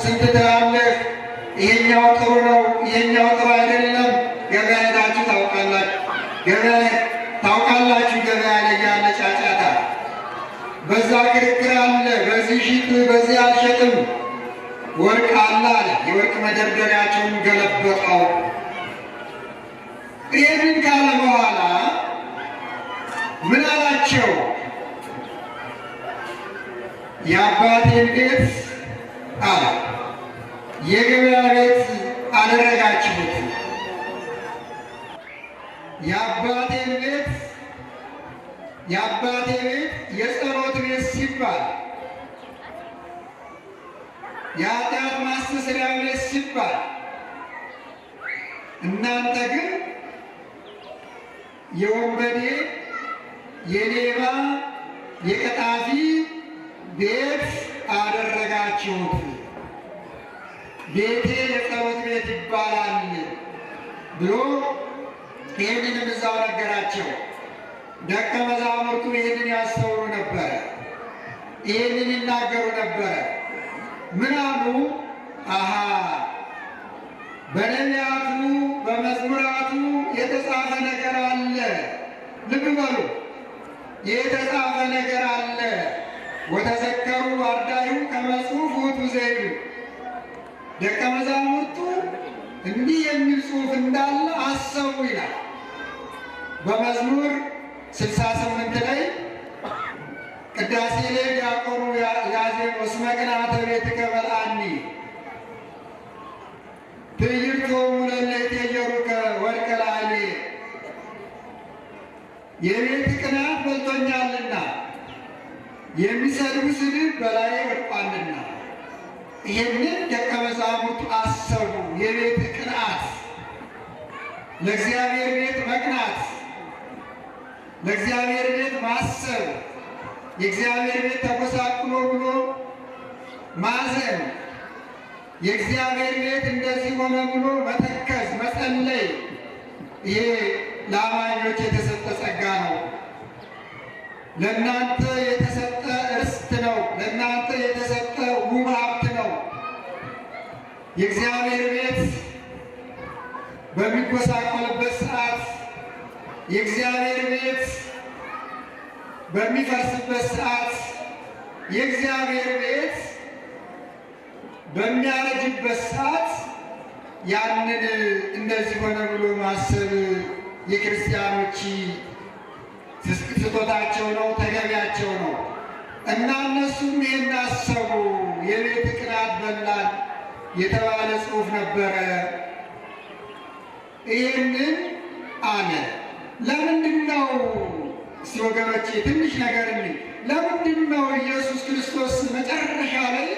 ስንት ትላለህ? ይሄኛው ጥሩ ነው፣ ይሄኛው ጥሩ አይደለም። ገበያ ሄዳችሁ ታውቃላችሁ። ገበያ ላይ ያለ ጫጫታ፣ በዛ ክርክር አለ። በዚህ ሽጥ፣ በዚህ አልሸጥም። ወርቅ አለ አለ። የወርቅ መደርደሪያቸውን ገለበጠው። ይህንን ካለ በኋላ ምን አላቸው? የአባቴን ቤት አለ የገበያ ቤት አደረጋችሁት። የአባቴ ቤት የጸሎት ቤት ሲባል፣ የኃጢአት ማስተስሪያ ቤት ሲባል፣ እናንተ ግን የወንበዴ የሌባ የቀጣፊ ቤት አደረጋችሁት። ቤቴ የጸሎት ቤት ይባላል ብሎ ይህንንም እዛው ነገራቸው። ደቀ መዛሙርቱ ይህንን ያስተውሉ ነበረ፣ ይህንን ይናገሩ ነበረ። ምን አሉ? አሃ በነቢያቱ በመዝሙራቱ የተጻፈ ነገር አለ። ልብ በሉ፣ የተጻፈ ነገር አለ። ወተዘከሩ አርዳኢሁ ከመ ጽሑፍ ውእቱ ዘይሉ። ደቀ መዛሙርቱ እንዲህ የሚል ጽሑፍ እንዳለ አሰቡ ይላል። በመዝሙር 68 ላይ ቅዳሴ ላይ ዲያቆኑ ያዜሙ እስመ ቅንዓተ ቤትከ በልዐኒ ትዕይርቶሙ ለእለ ይትዔየሩከ ወድቀ ላዕሌ። የቤት ቅንዓት በልቶኛልና የሚሰድቡ ስድብ በላዬ ወድቋልና። ይህንን ደቀ መዛሙርቱ አሰቡ። የቤት ቅንዓት፣ ለእግዚአብሔር ቤት መቅናት፣ ለእግዚአብሔር ቤት ማሰብ፣ የእግዚአብሔር ቤት ተጎሳቁሎ ብሎ ማዘን፣ የእግዚአብሔር ቤት እንደዚህ ሆነ ብሎ መተከዝ፣ መጸለይ፣ ይሄ ለአማኞች የተሰጠ ጸጋ ነው። ለእናንተ የተሰጠ ርስት ነው። ለእናንተ የተሰጠ ውብ ሀብት ነው። የእግዚአብሔር ቤት በሚጎሳቆልበት ሰዓት፣ የእግዚአብሔር ቤት በሚፈርስበት ሰዓት፣ የእግዚአብሔር ቤት በሚያረጅበት ሰዓት ያንን እንደዚህ ሆነ ብሎ ማሰብ የክርስቲያኖች ስጦታቸው ነው፣ ተገቢያቸው ነው። እና እነሱም ይህን አሰቡ። የቤት ቅንዓት በላን የተባለ ጽሑፍ ነበረ። ይህንን አለ። ለምንድን ነው እስቲ ወገኖቼ ትንሽ ነገር ለምንድን ነው ኢየሱስ ክርስቶስ መጨረሻ ላይ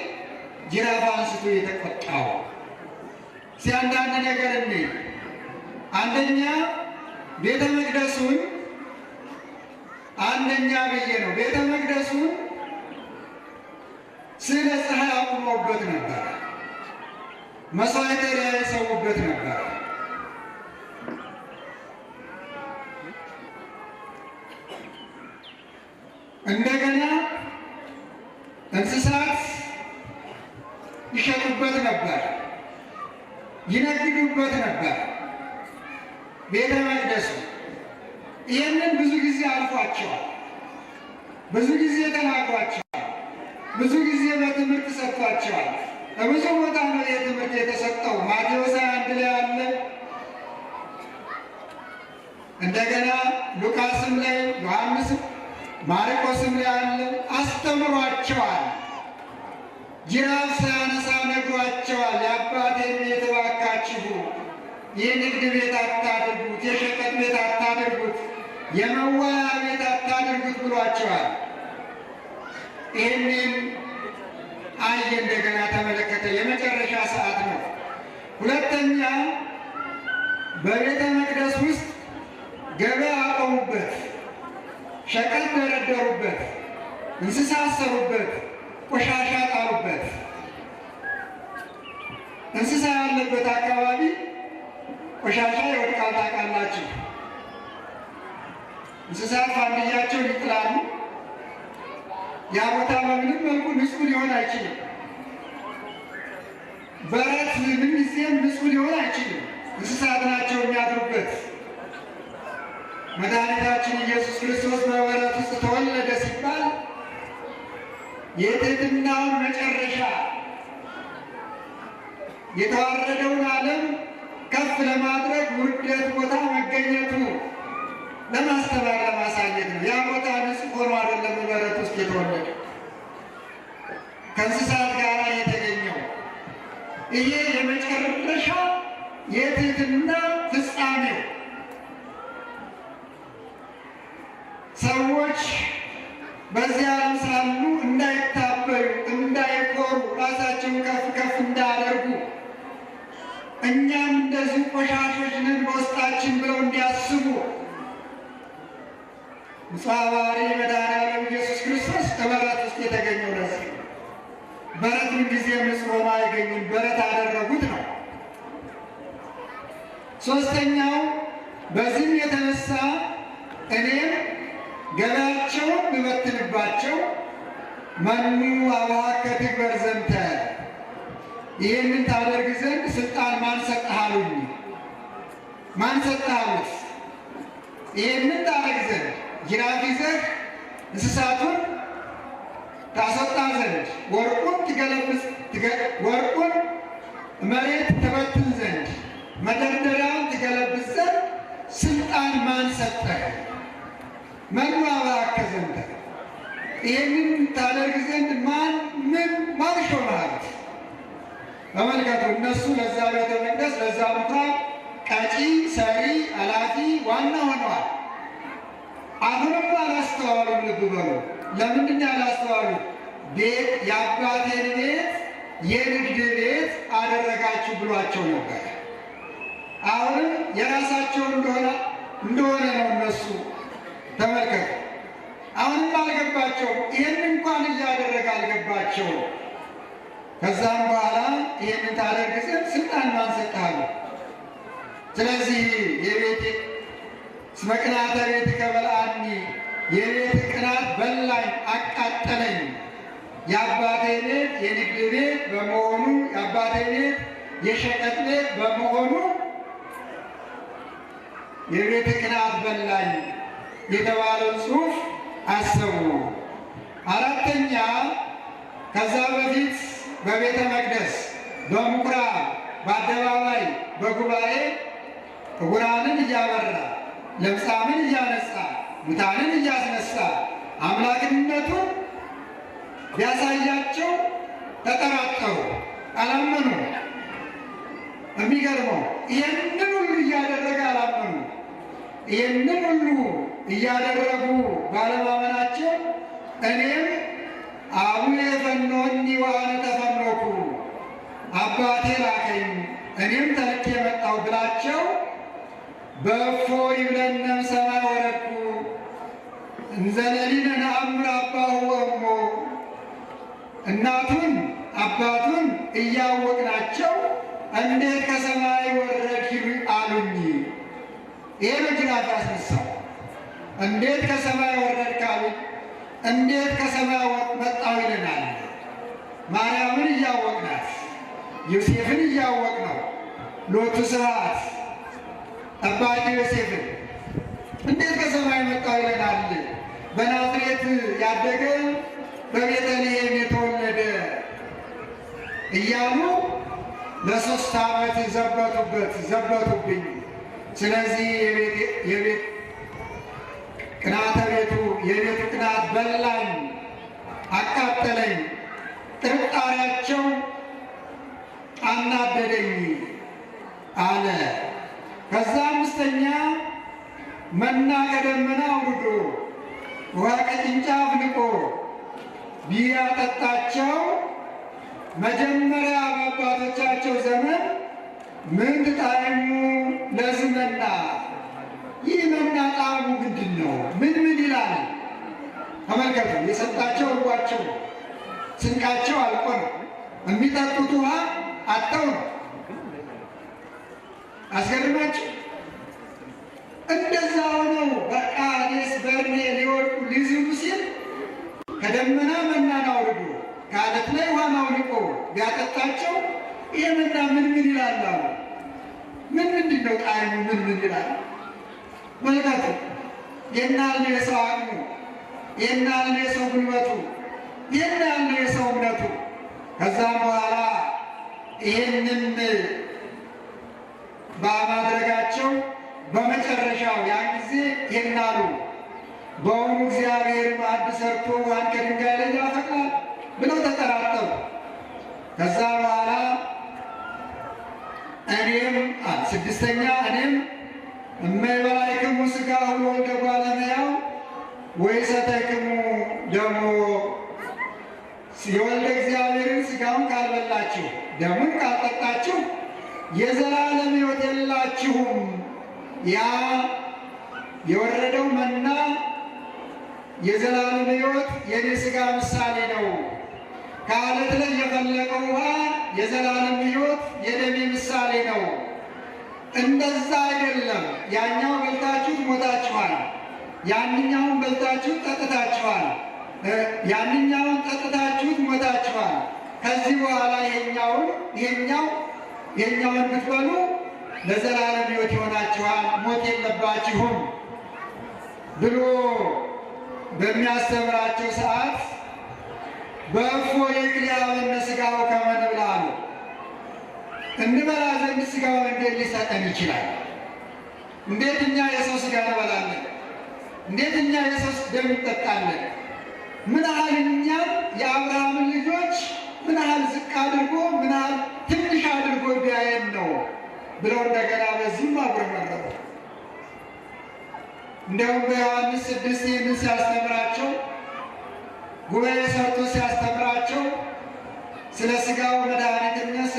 ጅራፍ አንስቶ የተቆጣው? ሲያንዳንድ ነገር አንደኛ ቤተ መቅደሱን ቤተ መቅደሱን ስለ ፀሐይ አቁመውበት ነበር። መሥዋዕተ የሰዉበት ነበር። እንደገና እንስሳት ይሸጡበት ነበር፣ ይነግዱበት ነበር ቤተ መቅደሱ። ይህንን ብዙ ጊዜ አልፏቸዋል፣ ብዙ ጊዜ ተናግሯቸዋል፣ ብዙ ጊዜ በትምህርት ሰጥቷቸዋል። በብዙ ቦታ ነው ይህ ትምህርት የተሰጠው። ማቴዎስ 21 ላይ አለ፣ እንደገና ሉቃስም ላይ፣ ዮሐንስም ማርቆስም ላይ አለ። አስተምሯቸዋል። ጅራፍ ሳያነሳ ነግሯቸዋል። የአባቴን ቤት እባካችሁ የንግድ ቤት አታድርጉት፣ የሸቀጥ ቤት አታድርጉት፣ የመዋያ ቤት አታድርጉት ብሏቸዋል። ይህንን አየ፣ እንደገና ተመለከተ። የመጨረሻ ሰዓት ነው። ሁለተኛ በቤተ መቅደስ ውስጥ ገበያ አቆሙበት፣ ሸቀጥ ደረደሩበት፣ እንስሳ አሰሩበት፣ ቆሻሻ ጣሉበት። እንስሳ ያለበት አካባቢ ቆሻሻ ይወድቃል። ታውቃላችሁ። እንስሳት ፋንድያቸውን ይጥላሉ። ያ ቦታ በምንም መልኩ ንጹህ ሊሆን አይችልም። በረት ምንጊዜም ንጹሕ ሊሆን አይችልም። እንስሳት ናቸው የሚያድሩበት። መድኃኒታችን ኢየሱስ ክርስቶስ በበረት ውስጥ ተወለደ ሲባል የትሕትናውን መጨረሻ የተዋረደውን ዓለም ከፍ ለማድረግ ውርደት ቦታ መገኘቱ ለማስተማር ለማሳየት ነው። ያ ቦታ ንጹሕ ሆኖ አይደለም በበረት ውስጥ የተወለደ ከእንስሳት ጋር የተገኘው። ይሄ የመጨረሻ የትሕትና ፍጻሜው ሰዎች በዚህ ዓለም ሳሉ እንዳይታበዩ፣ እንዳይኮሩ፣ ራሳቸውን ከፍ ከፍ እንዳያደርጉ እኛም እንደዚህ ቆሻሾች ነን በውስጣችን ብለው እንዲያስቡ ንጹሐ ባሕርይ መድኃኔዓለም ኢየሱስ ክርስቶስ በበረት ውስጥ የተገኘው ለዚህ ነው። በረት ምንጊዜ ንጹሕ ሆኖ አይገኝም። በረት አደረጉት ነው። ሦስተኛው በዚህም የተነሳ እኔም ገበያቸውን ብበትንባቸው መኑ አብሐከ ትግበር ዘንተ፣ ይህንን ታደርግ ዘንድ ስልጣን ማን ሰጠህ አሉኝ። ማን ሰጠህ አሉት? ይህንን ታደርግ ዘንድ ጅራፍ ይዘህ እንስሳቱን ታስወጣ ዘንድ ወርቁን መሬት ትበትን ዘንድ መደርደሪያውን ትገለብጥ ዘንድ ስልጣን ማን ሰጠህ? መኑ አብሐከ ዘንተ፣ ይህንን ታደርግ ዘንድ ማን ሾመህ? ተመልከቱ፣ እነሱ ለዛ ቤተ መቅደስ ለዛ ምኵራብ ቀጪ፣ ሰሪ፣ ኃላፊ፣ ዋና ሆነዋል። አሁንም አላስተዋሉም። ልብ በሉ። ለምንድን ያላስተዋሉት? የአባቴን ቤት የንግድ ቤት አደረጋችሁ ብሏቸው ነበር። አሁንም የራሳቸው እንደሆነ ነው እነሱ። ተመልከቱ፣ አሁንም አልገባቸውም። ይህን እንኳን እያደረገ አልገባቸውም። ከዛም በኋላ ይህንን ታደርግ ዘንድ ስልጣን ማን ሰጠህ? ስለዚህ የቤቴ እስመ ቅንዓተ ቤትከ በልዐኒ፣ የቤት ቅናት በላኝ አቃጠለኝ። የአባቴ ቤት የንግድ ቤት በመሆኑ የአባቴ ቤት የሸቀጥ ቤት በመሆኑ የቤት ቅናት በላኝ የተባለውን ጽሑፍ አሰቡ። አራተኛ፣ ከዛ በፊት በቤተ መቅደስ በምኵራብ በአደባባይ በጉባኤ ዕውራንን እያበራ ለምጻምን እያነጻ ሙታንን እያስነሳ አምላክነቱን ቢያሳያቸው ተጠራጠሩ፣ አላመኑ። የሚገርመው ይህንን ሁሉ እያደረገ አላመኑ። ይህንን ሁሉ እያደረጉ ባለማመናቸው እኔም አቡየ ፈኖኒ ወአነ ተፈኖኩ፣ አባቴ ላከኝ እኔም ተልኬ መጣሁ ብላቸው በእፎ ይብለነ እምሰማይ ወረድኩ እንዘ ሌሊነ ነአምር አባሁ ወእሞ፣ እናቱን አባቱን እያወቅናቸው እንዴት ከሰማይ ወረድህ አሉኝ። ይሄ ነው ጅራፍ ያስነሳው። እንዴት ከሰማይ ወረድክ አሉኝ። እንዴት ከሰማይ መጣሁ ይለናል። ማርያምን እያወቅናት ዮሴፍን እያወቅነው ሎቱ ስብሐት ጠባቂ ዮሴፍን እንዴት ከሰማይ መጣሁ ይለናል። በናዝሬት ያደገ በቤተልሔም የተወለደ እያሉ ለ3 ዓመት ዘበቱብኝ። ስለዚህ የቤት ቅናተ ቤቱ የቤቱ ቅናት በላኝ አቃጠለኝ፣ ጥርጣሬያቸው አናደደኝ አለ። ከዛ አምስተኛ፣ መና ከደመና አውርዶ ውሃ ከጭንጫ አፍልቆ ቢያጠጣቸው መጀመሪያ በአባቶቻቸው ዘመን ምን ጣዕሙ ለዚህ መና፣ ይህ መና ጣዕሙ ምንድን ነው? ምን ይላል? ተመልከቱ። የሰጣቸው እርቧቸው ስንቃቸው አልቆ ነው። የሚጠጡት ውሃ አጥተው ነው። አስገርማችሁ እንደዛ ሆነው በቃዴስ በርኔ ሊወድቁ ሊዝሉ ሲል ከደመና መናን አውርዶ ከዓለት ላይ ውሃን አውልቆ ቢያጠጣቸው ይህ መና ምን ይላል አሉ። ምንድን ነው ጣዕሙ? ምን ይላል? መልከቱ የናለ የሰው አቅሙ፣ የናለ የሰው ጉልበቱ፣ የናለ የሰው እምነቱ። ከዛም በኋላ ይህንን በማድረጋቸው በመጨረሻው ያን ጊዜ ይህን አሉ፣ በእውኑ እግዚአብሔር ማዕድ ሰርቶ ውሃን ከድንጋይ ላይ ያፈቅራል ብለው ተጠራጠሩ። ከዛ በኋላ እኔም ስድስተኛ እኔም እመይበላይክሙ ሥጋሁ ወወልደ እጓለ እመሕያው ወይሰተይክሙ ደሞ የወልደ እግዚአብሔርን ሥጋውን ካልበላችሁ ደሙን ካልጠጣችሁ የዘላለም ሕይወት የላችሁም። ያ የወረደው መና የዘላለም ሕይወት የኔ ሥጋ ምሳሌ ነው። ከዓለት ላይ የፈለቀው ውሃ የዘላለም ሕይወት የደሜ ምሳሌ ነው። እንደዛ አይደለም። ያኛው በልታችሁ ሞታችኋል፣ ያንኛውን በልታችሁ ጠጥታችኋል፣ ያንኛውን ጠጥታችሁት ሞታችኋል። ከዚህ በኋላ ይሄኛውን ብትበሉ ለዘላለም ሕይወት ይሆናችኋል፣ ሞት የለባችሁም ብሎ በሚያስተምራቸው ሰዓት በእፎ የክልያበነ ሥጋው ከመ ንብላ አሉ። እንበላ ዘንድ ሥጋውን እንዴት ሊሰጠን ይችላል? እንዴት እኛ የሰው ሥጋ እንበላለን? እንዴት እኛ የሰው ደም እንጠጣለን? ምን ያህል እኛም የአብርሃምን ልጆች ምን ያህል ዝቅ አድርጎ ምን ያህል ትንሽ አድርጎ ቢያየን ነው ብለው እንደገና በዚህም አጉረመረሙ። እንደውም በዮሐንስ 6 ይህንን ሲያስተምራቸው ጉባኤ ሰርቶ ሲያስተምራቸው ስለ ሥጋው መድኃኒትነት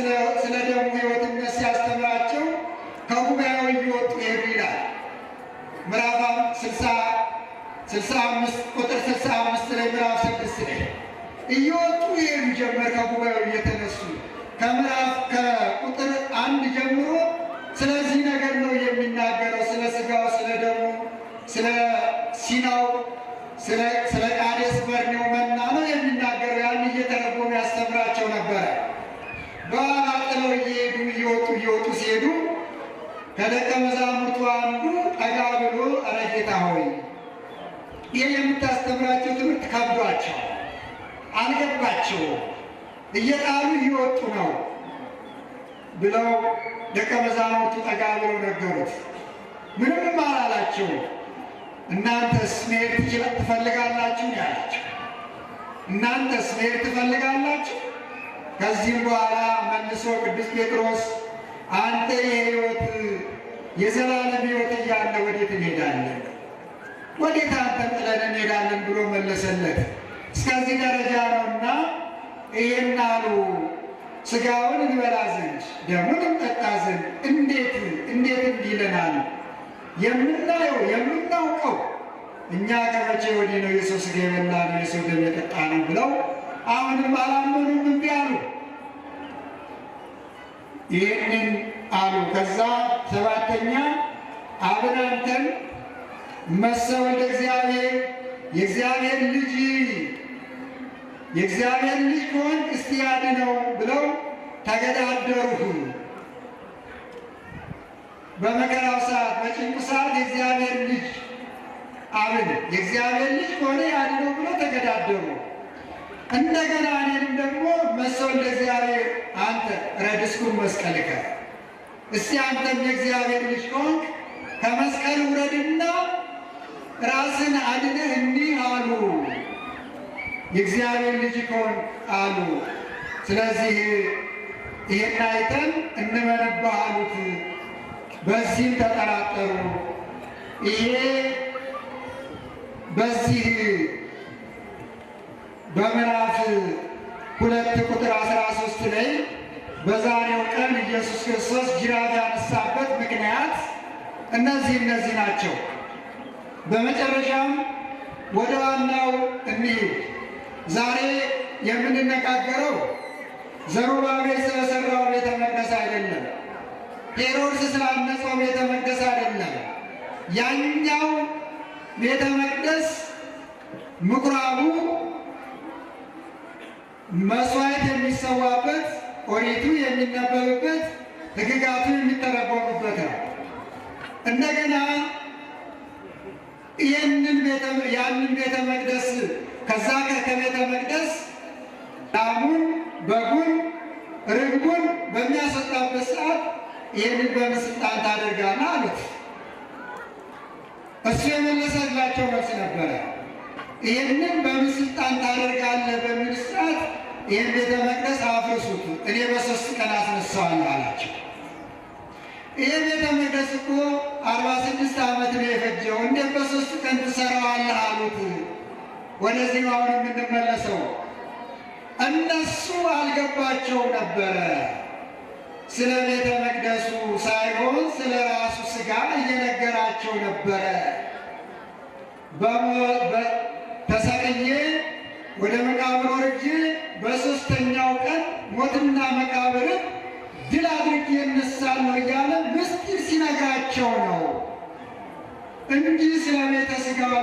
ስለ ደሙ ሕይወትነት ሲያስተምራቸው ከጉባኤው እየወጡ ሄዱ ይላል። ምዕራፍ 65 ቁጥር 65 ላይ ምዕራፍ 6 ላይ እየወጡ ሄዱ ጀመር። ከጉባኤው እየተነሱ ከቁጥር 1 ጀምሮ ስለዚህ ነገር ነው የሚናገረው። ስለ ሥጋው፣ ስለ ደሙ፣ ስለ ሲናው፣ ስለ ቃዴስ በርኔው መና ነው የሚናገረው። ያን እየተረጎመ ያስተምራቸው ነበረ። በኋላ ጥለው እየወጡ ሲሄዱ ከደቀ መዛሙርቱ አንዱ ጠጋ ብሎ ኧረ ጌታ ሆይ ይህ የምታስተምራቸው ትምህርት ከብዷቸው አልገባቸው፣ እየጣሉ እየወጡ ነው ብለው ደቀ መዛሙርቱ ጠጋ ብለው ነገሩት። ምንም አላላቸው። እናንተስ መሄድ ትፈልጋላችሁ ያላቸው። እናንተስ መሄድ ትፈልጋላችሁ? ከዚህም በኋላ መልሶ ቅዱስ ጴጥሮስ አንተ የሕይወት የዘላለም ሕይወት እያለ ወዴት እንሄዳለን? ወዴት አንተን ጥለን እንሄዳለን ብሎ መለሰለት። እስከዚህ ደረጃ ነውና ይህን አሉ። ሥጋውን እንበላ ዘንድ ደሙን እንጠጣ ዘንድ እንዴት እንዲህ ይለናል? የምናየው የምናውቀው እኛ ከመቼ ወዲህ ነው የሰው ሥጋ የበላነው የሰው ደም የጠጣነው ብለው አሁንም አላመኑም፣ እምቢ አሉ። ይህንን አሉ። ከዛ ሰባተኛ አብን አንተን መሰወ ለእግዚአብሔር የእግዚአብሔር ልጅ ከሆንክ እስቲ አድነው ብለው ተገዳደሩ። በመከራው ሰዓት በጭንቁ ሰዓት የእግዚአብሔር ልጅ አብን የእግዚአብሔር ልጅ ከሆነ ያድነው ብለው ተገዳደሩ። እንደገና እኔንም ደግሞ መሰወ ለእግዚአብሔር አንተ ረድስኩን መስቀልከ እስቲ አንተም የእግዚአብሔር ልጅ ከሆንክ ከመስቀል ውረድና ራስን አድነህ እንዲህ አሉ። የእግዚአብሔር ልጅ ከሆንክ አሉ። ስለዚህ ይሄን አይተን እንመንብህ አሉት። በዚህም ተጠራጠሩ። ይሄ በዚህ በምዕራፍ 2 ቁጥር 13 ላይ በዛሬው ቀን ኢየሱስ ክርስቶስ ጅራፍ ያነሳበት ምክንያት እነዚህ ናቸው። በመጨረሻም ወደ ዋናው እንሂድ። ዛሬ የምንነጋገረው ዘሩባቤል ስለሰራው ቤተ መቅደስ አይደለም። ሄሮድስ ስላነጸው ቤተ መቅደስ አይደለም። ያኛው ቤተ መቅደስ ምኩራቡ መስዋዕት የሚሰዋበት ኦሪቱ የሚነበብበት ሕግጋቱ የሚተረጎሙበት ነው። እንደገና ያንን ቤተ መቅደስ ከዛ ከቤተ መቅደስ ላሙን፣ በጉን፣ ርግቡን በሚያስወጣበት ሰዓት ይህንን በምን ስልጣን ታደርጋለህ አሉት። እሱ የመለሰላቸው መልስ ነበረ። ይህንን በምን ስልጣን ታደርጋለህ በሚል ሰዓት ይህን ቤተ መቅደስ አፍርሱት፣ እኔ በ3 ቀን አስነሳዋለሁ አላቸው። ይህ ቤተ መቅደስ እኮ 46 ዓመት ነው የፈጀው፣ እንዴት በ3 ቀን ትሰራዋለህ አሉት። ወደዚህ ነው አሁን የምንመለሰው። እነሱ አልገባቸው ነበረ። ስለ ቤተ መቅደሱ ሳይሆን ስለ ራሱ ሥጋ እየነገራቸው ነበረ። ተሰቅዬ ወደ መቃብር ወርጄ በ3ኛው ቀን ሞትና መቃብርን ድል አድርጌ እነሳለሁ እያለ ምስጢር ሲነግራቸው ነው እንጂ ስለ ቤተ ሥጋው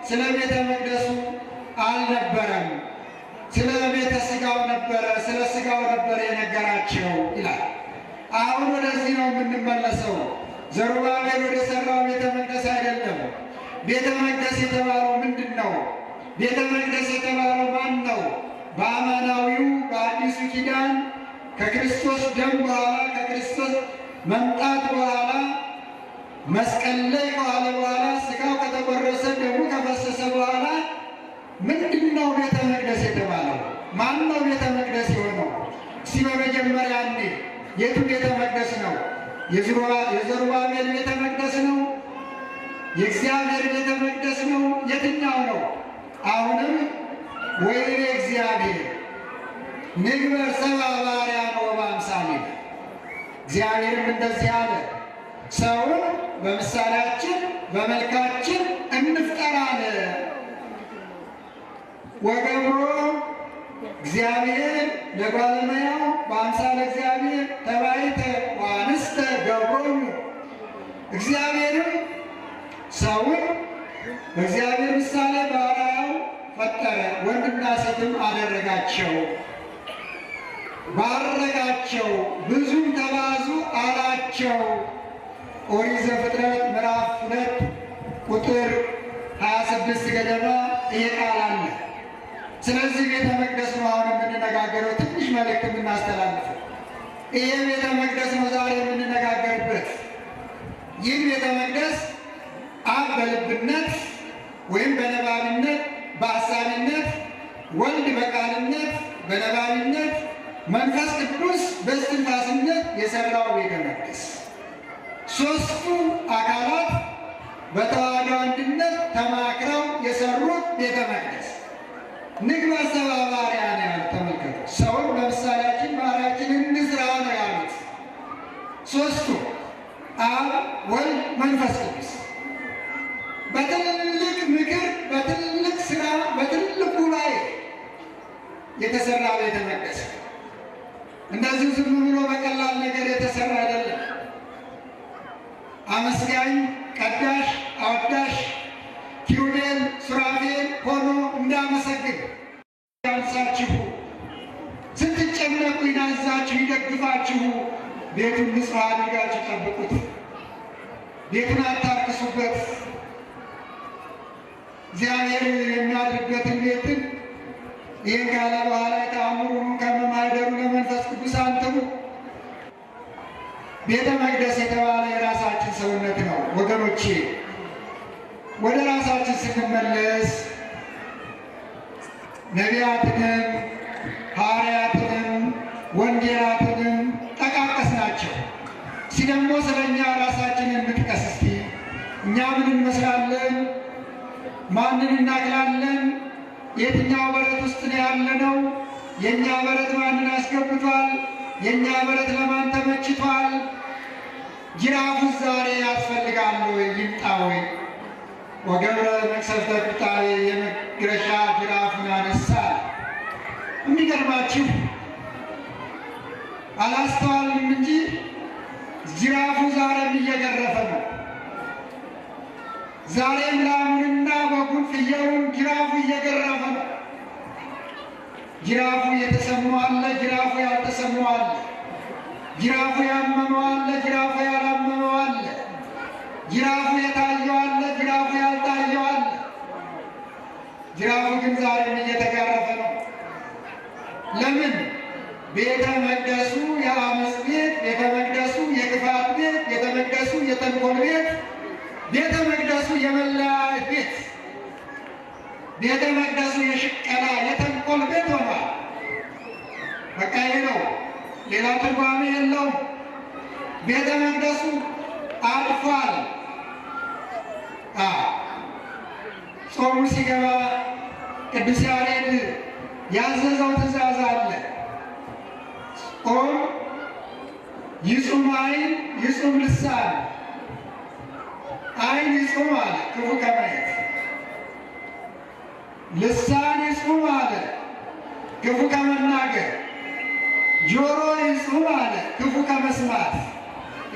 ስለ ቤተ መቅደሱ አልነበረም። ስለ ቤተ ሥጋው ነበረ፣ ስለ ሥጋው ነበረ የነገራቸው ይላል። አሁን ወደዚህ ነው የምንመለሰው። ዘሩባቤል ወደ ሠራው ቤተ መቅደስ አይደለም። ቤተ መቅደስ የተባለው ምንድን ነው? ቤተ መቅደስ የተባለው ማን ነው? በአማናዊው በአዲሱ ኪዳን ከክርስቶስ ደም በኋላ ከክርስቶስ መምጣት በኋላ መስቀል ላይ ከዋለ በኋላ ሥጋው ከተቆረሰ ደሙ ከፈሰሰ በኋላ ምንድን ነው ቤተ መቅደስ የተባለው? ማን ነው ቤተ መቅደስ የሆነው? እስቲ በመጀመሪያ የቱ ቤተ መቅደስ ነው? የዘሩባቤል ቤተ መቅደስ ነው? የእግዚአብሔር ቤተ መቅደስ ነው? የትኛው ነው? አሁንም ወይኔ እግዚአብሔር ንግበር ሰብአ በአርአያነ ወበአምሳሊነ፣ እግዚአብሔርም እንደዚህ አለ፣ ሰውን በምሳሌያችን በመልካችን እንፍጠር አለ። ወገብሮ እግዚአብሔር ለእጓለ እመሕያው በአምሳለ እግዚአብሔር ተባይተ ወአንስተ ገብሮሙ፣ እግዚአብሔርም ሰውን በእግዚአብሔር ምሳሌ በአርአያው ፈጠረ፣ ወንድና ሴትም አደረጋቸው፣ ባረካቸው፣ ብዙም ተባዙ አላቸው። ኦሪት ዘፍጥረት ምዕራፍ 2 ቁጥር 26 ገደማ ይሄ ቃል አለ። ስለዚህ ቤተ መቅደስ ነው አሁን የምንነጋገረው። ትንሽ መልእክት የምናስተላልፈው ይሄ ቤተ መቅደስ ነው ዛሬ የምንነጋገርበት። ይህ ቤተ መቅደስ አብ በልብነት ወይም በነባቢነት በአሳቢነት፣ ወልድ በቃልነት በነባቢነት፣ መንፈስ ቅዱስ በእስትንፋስነት የሰራው ቤተ መቅደስ፣ ሦስቱ አካላት በተዋህዶ አንድነት ተማክረው የሰሩት ቤተ መቅደስ ንግበር ሰብአ በአርአያነ ያሉት ተመልከቱ። ሰውን በምሳሌያችን በአርአያችን እንስራ ነው ያሉት። ሦስቱ አብ፣ ወልድ፣ መንፈስ ቅዱስ በትልቅ ምክር፣ በትልቅ ስራ፣ በትልቅ ጉባኤ የተሰራ ቤተ መቅደስ እንደዚህ ዝም ብሎ በቀላል ነገር የተሰራ አይደለም። አመስጋኝ፣ ቀዳሽ፣ አወዳሽ ኪሩቤል ሱራፌል ሆኖ እንዳመሰግን ያንሳችሁ፣ ስትጨነቁ ይናዛችሁ፣ ይደግፋችሁ። ቤቱን ንጹሕ አድርጋችሁ ጠብቁት። ቤቱን አታርክሱበት። እግዚአብሔር የሚያድርበትን ቤትን ይህን ካለ በኋላ የተአምሩን ከመማይደሩ ለመንፈስ ቅዱስ አንትሙ። ቤተ መቅደስ የተባለ የራሳችን ሰውነት ነው ወገኖቼ። ወደ ራሳችን ስንመለስ ነቢያትንም ሐዋርያትንም ወንጌላትንም ጠቃቀስ ናቸው። እስኪ ደግሞ ስለ እኛ ራሳችንን እንጥቀስ እስቲ። እኛ ምን እንመስላለን? ማንን እናክላለን? የትኛው በረት ውስጥ ነው ያለነው? የእኛ በረት ማንን አስገብቷል? የእኛ በረት ለማን ተመችቷል? ጅራፉ ዛሬ ያስፈልጋል ወይ? ይምጣ ወይ? ወገብረ መቅሰፍተ ቁጣዌ የመግረሻ ጅራፉን አነሳ። የሚገርማችሁ አላስተዋልም እንጂ ጅራፉ ዛሬም እየገረፈ ነው። ዛሬም ላሙንና በጉን ፍየሩን ጅራፉ እየገረፈ ነው። ጅራፉ የተሰማው አለ፣ ጅራፉ ያልተሰማው አለ። ጅራፉ ያመመው አለ፣ ጅራፉ ያላመመው አለ። ጅራፉ የታየው አለ፣ ጅራፉ ያልታየው አለ። ጅራፉ ግን ዛሬም እየተጋረፈ ነው። ለምን? ቤተ መቅደሱ የአመፅ ቤት፣ ቤተ መቅደሱ የክፋት ቤት፣ ቤተ መቅደሱ የተንኮል ቤት፣ ቤተ መቅደሱ የመለያየት ቤት፣ ቤተ መቅደሱ የሽቀላ የተንኮል ቤት ሆኗል። በቃ ይሄ ነው፣ ሌላ ትርጓሜ የለውም። ቤተ መቅደሱ አልፏል። ጾሙ ሲገባ ቅዱስ ያሬድ ያዘዘው ትእዛዝ አለ። ጾም ይጹም ዓይን ይጹም ልሳን፣ ዓይን ይጹም አለ ክፉ ከማየት፣ ልሳን ይጹም አለ ክፉ ከመናገር፣ ጆሮ ይጹም አለ ክፉ ከመስማት።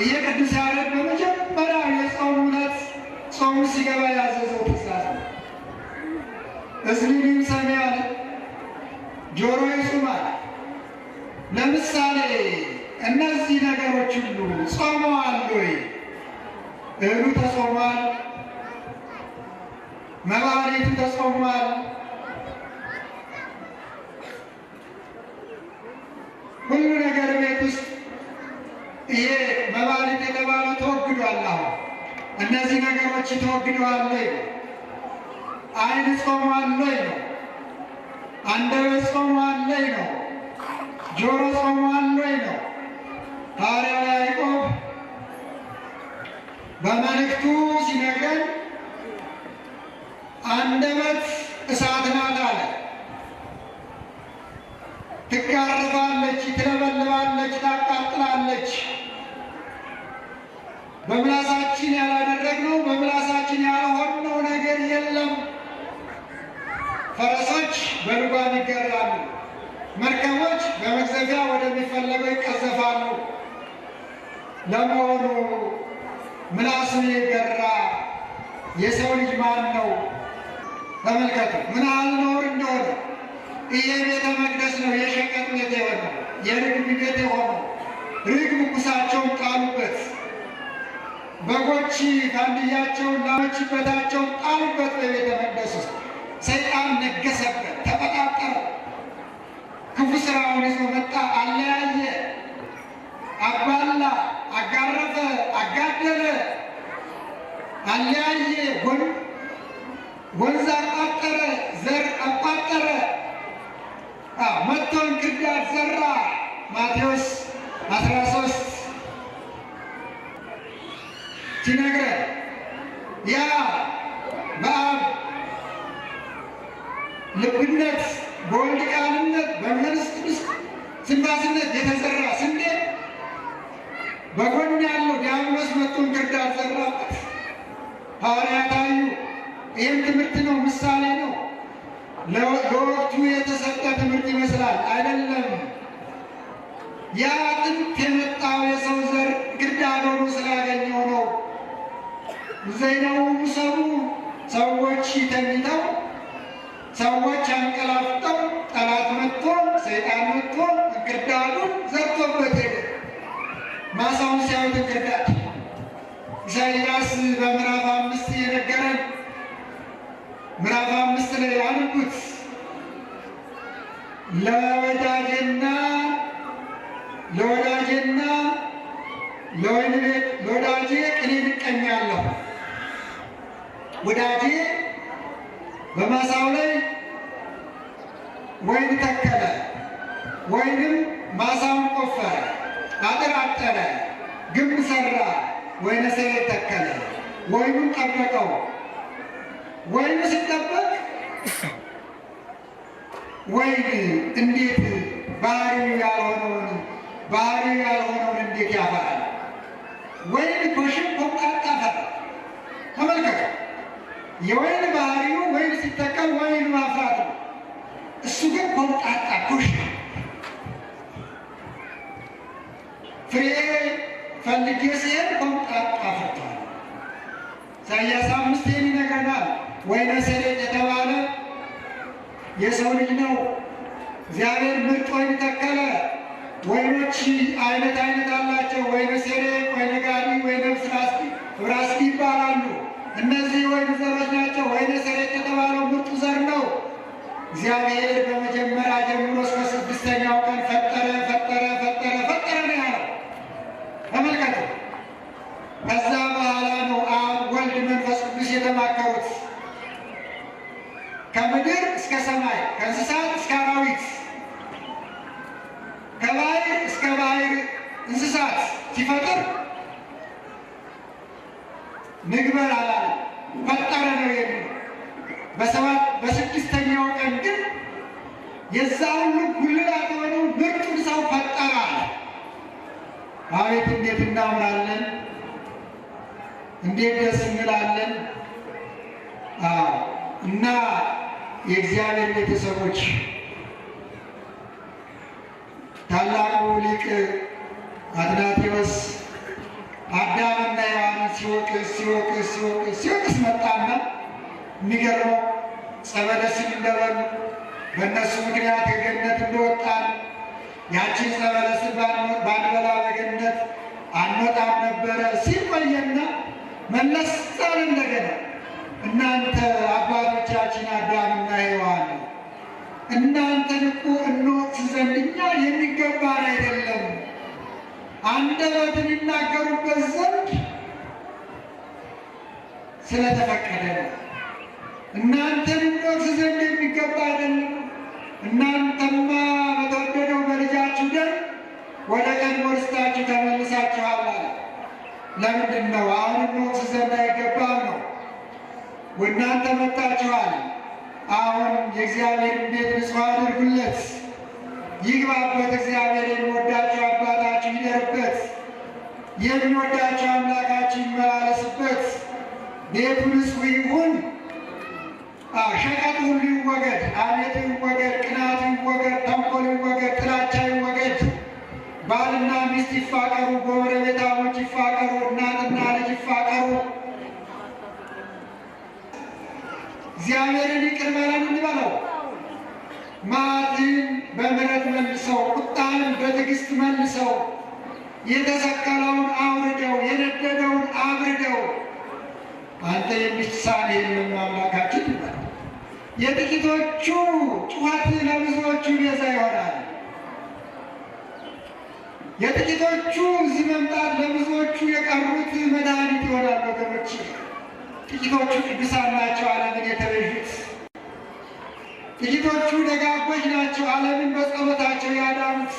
ይሄ ቅዱስ ያሬድ በመጀመሪያ የጾም ዕለት ጾሙ ሲገባ ያዘዘው ትእዛዝ ነው። እዝኒን ሰሚ አለ፣ ጆሮ ይጹም አለ። ለምሳሌ እነዚህ ነገሮች ሁሉ ጾመዋል ወይ? እህሉ ተጾሟል፣ መባሪቱ ተጾሟል፣ ሁሉ ነገር ቤት ውስጥ ይሄ መባሪት የተባለው ተወግዷል። አሁን እነዚህ ነገሮች ተወግደዋል ወይ? ዓይን ጾሟል ወይ ነው። አንደበት ጾሟል ወይ ነው። ጆሮ ጾሟል ወይ ነው። ሐዋርያው ያዕቆብ በመልእክቱ ሲነግረን አንደበት እሳት ናት አለ። ትጋርፋለች፣ ትለበልባለች፣ ታቃጥላለች። በምላሳችን ያላደረግነው በምላሳችን ያልሆነው ነገር የለም። ፈረሶች በልጓም ይገራሉ፣ መርከቦች በመቅዘፊያ ወደሚፈለገው ይቀዘፋሉ። ለመሆኑ ምላሱን የገራ የሰው ልጅ ማን ነው? ተመልከቱ ምን ያህል ነውር እንደሆነ። ይሄ ቤተ መቅደስ ነው የሸቀጥ ቤት የሆነው፣ የርግብ ቤት የሆነው። ርግብ ኩሳቸውን ጣሉበት፣ በጎች ፋንድያቸውን ላሞች በታቸውን ጣሉበት። በቤተ መቅደስ ውስጥ ሰይጣን ነገሰበት፣ ተቆጣጠረ። ክፉ ስራውን ይዞ መጣ፣ አለያየ፣ አባላ፣ አጋረፈ፣ አጋደለ፣ አለያየ፣ ወንዝ አቋጠረ፣ ዘር አቋጠረ፣ መጥቶ እንክርዳድ ዘራ። ማቴዎስ 13 ሲነግረን ያ በአብ ልብነት በወልድ ቃልነት በመንፈስ ቅዱስ ስንፋስነት የተዘራ ስንዴ በጎን ያለው ዲያብሎስ መጥቶ እንክርዳድ ዘራበት። ሐዋርያት አዩ። ይህም ትምህርት ነው፣ ምሳሌ ነው። ለወቅቱ የተሰጠ ትምህርት ይመስላል፣ አይደለም። ያ ጥንት የመጣው የሰው ዘር እንክርዳድ ሆኖ ስላገኘው ነው። ዘይነው ሰው ሰዎች ተኝተው ሰዎች አንቀላፍተው ጠላት መጥቶ ሰይጣን መጥቶ እንክርዳዱን ዘርቶበት ሄደ። ማሳውን ሲያዩት እንክርዳድ ኢሳይያስ በምዕራፍ 5 የነገረን ምዕራፍ 5 ላይ አንኩት ለወዳጄና ለወይን ቤት ለወዳጄ ቅኔ እቀኛለሁ። ወዳጄ በማሳው ላይ ወይን ተከለ፣ ወይንም ማሳውን ቆፈረ፣ አጥር አጠረ፣ ግንብ ሰራ፣ ወይነ ሰሌን ተከለ፣ ወይኑን ጠበቀው። ወይኑ ሲጠበቅ ወይን እንዴት ባህሪው ያልሆነውን እንዴት ያፈራል? ወይን ኮሽም ኮምጣጣ ፈራ። ተመልከቱ፣ የወይን ባህሪው ወይን ሲተከል ወይን ማፍራት ነው። እሱ ግን ኮምጣጣ ኮሽም። ፍሬ ፈልጌ ሲሄድ ኮምጣጣ ፈርቷል። ኢሳይያስ 5 ይነግረናል። ወይነ ሰሌን የተባለ የሰው ልጅ ነው። እግዚአብሔር ምርጥ ወይን ተከለ። ወይኖች አይነት አላቸው። ወይነ ሴሬቅ፣ ወይነ ጋሪ፣ ወይነ ብራስቂ ይባላሉ። እነዚህ ወይን ዘሮች ናቸው። ወይነ ሴሬቅ የተባለው ምርጡ ዘር ነው። እግዚአብሔር በመጀመሪያ ጀምሮ እስከ ስድስተኛው ቀን ፈጠረ ነው ያለው። ተመልከቱ። ከዛ በኋላ ነው አብ ወልድ መንፈስ ቅዱስ የተማከሩት። ከምድር እስከ ሰማይ፣ ከእንስሳት እስከ አራዊት፣ ከባህር እስከ ባህር እንስሳት ሲፈጥር ንግበር አላለ፣ ፈጠረ ነው የሚለው። በስድስተኛው ቀን ግን የዛ ሁሉ ጉልላት የሆነው ምርጡን ሰው ፈጠረ አለ። አቤት እንዴት እናምራለን! እንዴት ደስ እንላለን! እና የእግዚአብሔር ቤተሰቦች ታላቁ ሊቅ አትናቴዎስ አዳምና ሔዋንን ሲወቅስ መጣና የሚገርመው ጸበለስን እንደበሉ በእነሱ ምክንያት የገነት እንደወጣን ያችን ጸበለስን ባንበላ በገነት አንወጣም ነበረ ሲል ቆየና መለስ አለ እንደገና። እናንተ አባቶቻችን አዳምና ሔዋን እናንተን እኮ እንወቅስ ዘንድ እኛ የሚገባን አይደለም፣ አንደበትን ይናገሩበት ዘንድ ስለተፈቀደ ነው። እናንተን እንወቅስ ዘንድ የሚገባ አይደለም። እናንተማ በተወደደው በልጃችሁ ደም ወደ ቀድሞ ርስታችሁ ተመልሳችኋል አለ። ለምንድን ነው? አሁን እንወቅስ ዘንድ አይገባም ነው። እናንተ መጣችኋል። አሁን የእግዚአብሔርን ቤት ንጹሕ አድርጉለት፣ ይግባበት። እግዚአብሔር የሚወዳቸው አባታችሁ ይደርበት፣ የሚወዳቸው አምላካችሁ ይመላለስበት። ቤቱ ንጹሕ ይሁን። ሸቀጥ ሁሉ ይወገድ፣ ሐሜት ይወገድ፣ ቅናት ይወገድ፣ ተንኮል ይወገድ፣ ጥላቻ ይወገድ። ባልና ሚስት ይፋቀሩ፣ ጎረቤታሞች ይፋቀሩ፣ እናትና ልጅ ይፋቀሩ። እግዚአብሔርን ይቅር በለን እንበለው። መዓትን በምሕረት መልሰው፣ ቁጣንም በትዕግስት መልሰው፣ የተሰቀለውን አውርደው፣ የነደደውን አብርደው። አንተ የሚሳን የለም አምላካችን ይባል። የጥቂቶቹ ጩኸት ለብዙዎቹ ቤዛ ይሆናል። የጥቂቶቹ እዚህ መምጣት ለብዙዎቹ የቀሩት መድኃኒት ይሆናል። ወገኖች ጥቂቶቹ ቅዱሳን ናቸው ዓለምን የተቤዡት። ጥቂቶቹ ደጋጎች ናቸው ዓለምን በጸሎታቸው ያዳኑት።